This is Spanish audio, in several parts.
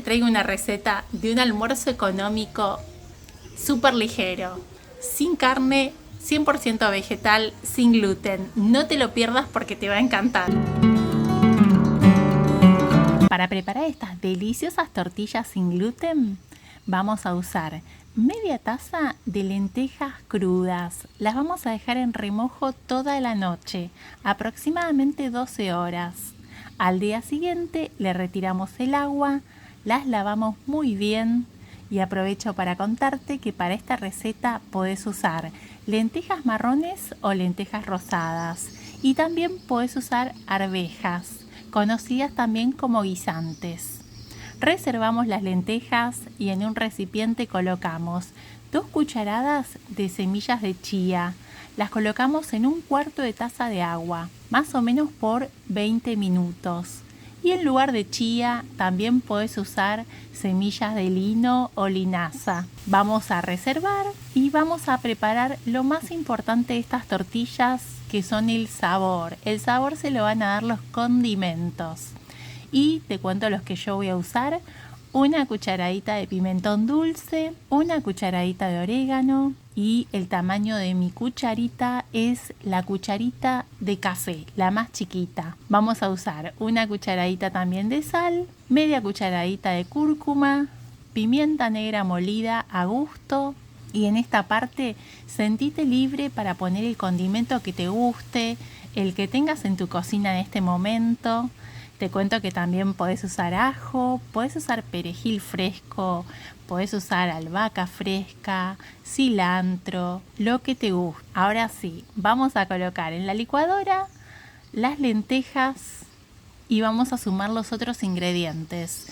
traigo una receta de un almuerzo económico súper ligero, sin carne, 100% vegetal, sin gluten. No te lo pierdas porque te va a encantar. Para preparar estas deliciosas tortillas sin gluten, vamos a usar media taza de lentejas crudas. Las vamos a dejar en remojo toda la noche, aproximadamente 12 horas. Al día siguiente le retiramos el agua, las lavamos muy bien y aprovecho para contarte que para esta receta podés usar lentejas marrones o lentejas rosadas y también podés usar arvejas, conocidas también como guisantes. Reservamos las lentejas y en un recipiente colocamos 2 cucharadas de semillas de chía. Las colocamos en 1/4 de taza de agua, más o menos por 20 minutos. Y en lugar de chía también puedes usar semillas de lino o linaza. Vamos a reservar y vamos a preparar lo más importante de estas tortillas, que son el sabor. El sabor se lo van a dar los condimentos. Y te cuento los que yo voy a usar: una cucharadita de pimentón dulce, una cucharadita de orégano y el tamaño de mi cucharita es la cucharita de café, la más chiquita. Vamos a usar una cucharadita también de sal, media cucharadita de cúrcuma, pimienta negra molida a gusto. Y en esta parte sentite libre para poner el condimento que te guste, el que tengas en tu cocina en este momento. Te cuento que también podés usar ajo, podés usar perejil fresco, podés usar albahaca fresca, cilantro, lo que te guste. Ahora sí, vamos a colocar en la licuadora las lentejas y vamos a sumar los otros ingredientes.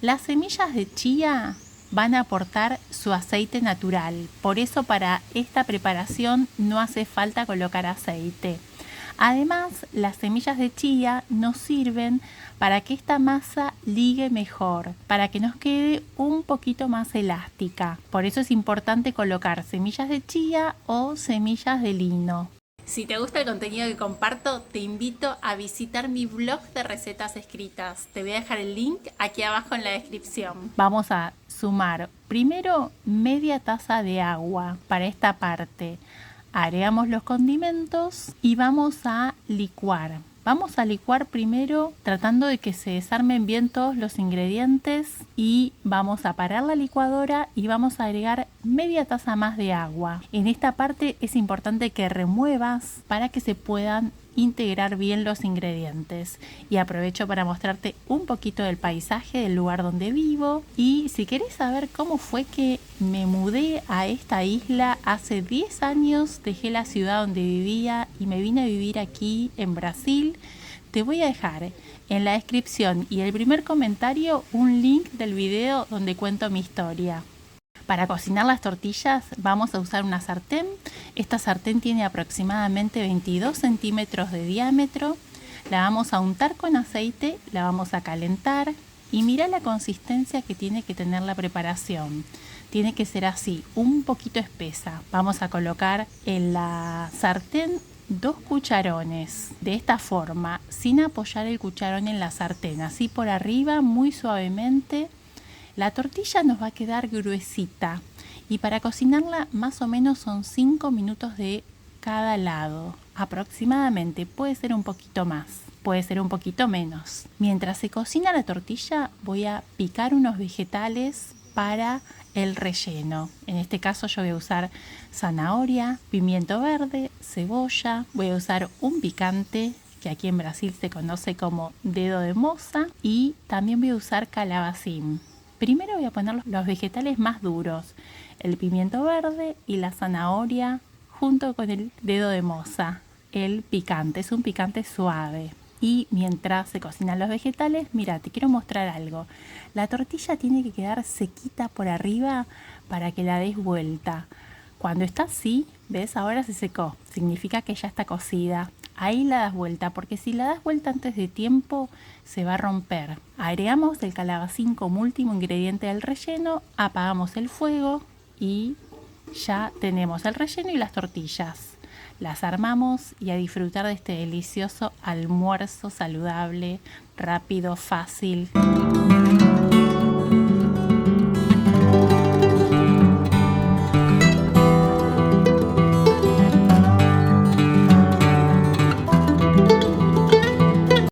Las semillas de chía van a aportar su aceite natural, por eso para esta preparación no hace falta colocar aceite. Además, las semillas de chía nos sirven para que esta masa ligue mejor, para que nos quede un poquito más elástica. Por eso es importante colocar semillas de chía o semillas de lino. Si te gusta el contenido que comparto, te invito a visitar mi blog de recetas escritas. Te voy a dejar el link aquí abajo en la descripción. Vamos a sumar primero media taza de agua para esta parte. Agregamos los condimentos y vamos a licuar. Vamos a licuar primero tratando de que se desarmen bien todos los ingredientes y vamos a parar la licuadora y vamos a agregar media taza más de agua. En esta parte es importante que remuevas para que se puedan integrar bien los ingredientes. Y aprovecho para mostrarte un poquito del paisaje del lugar donde vivo. Y si querés saber cómo fue que me mudé a esta isla, hace 10 años dejé la ciudad donde vivía y me vine a vivir aquí en Brasil. Te voy a dejar en la descripción y el primer comentario un link del video donde cuento mi historia. Para cocinar las tortillas vamos a usar una sartén. Esta sartén tiene aproximadamente 22 centímetros de diámetro. La vamos a untar con aceite, la vamos a calentar y mira la consistencia que tiene que tener la preparación. Tiene que ser así, un poquito espesa. Vamos a colocar en la sartén 2 cucharones, de esta forma, sin apoyar el cucharón en la sartén, así por arriba, muy suavemente. La tortilla nos va a quedar gruesita y para cocinarla más o menos son 5 minutos de cada lado, aproximadamente. Puede ser un poquito más, puede ser un poquito menos. Mientras se cocina la tortilla voy a picar unos vegetales para el relleno. En este caso yo voy a usar zanahoria, pimiento verde, cebolla, voy a usar un picante que aquí en Brasil se conoce como dedo de moza, y también voy a usar calabacín. Primero voy a poner los vegetales más duros, el pimiento verde y la zanahoria junto con el dedo de moza. El picante es un picante suave. Y mientras se cocinan los vegetales, mira, te quiero mostrar algo. La tortilla tiene que quedar sequita por arriba para que la des vuelta. Cuando está así, ¿ves? Ahora se secó. Significa que ya está cocida. Ahí la das vuelta, porque si la das vuelta antes de tiempo, se va a romper. Agregamos el calabacín como último ingrediente del relleno, apagamos el fuego y ya tenemos el relleno y las tortillas. Las armamos y a disfrutar de este delicioso almuerzo saludable, rápido, fácil.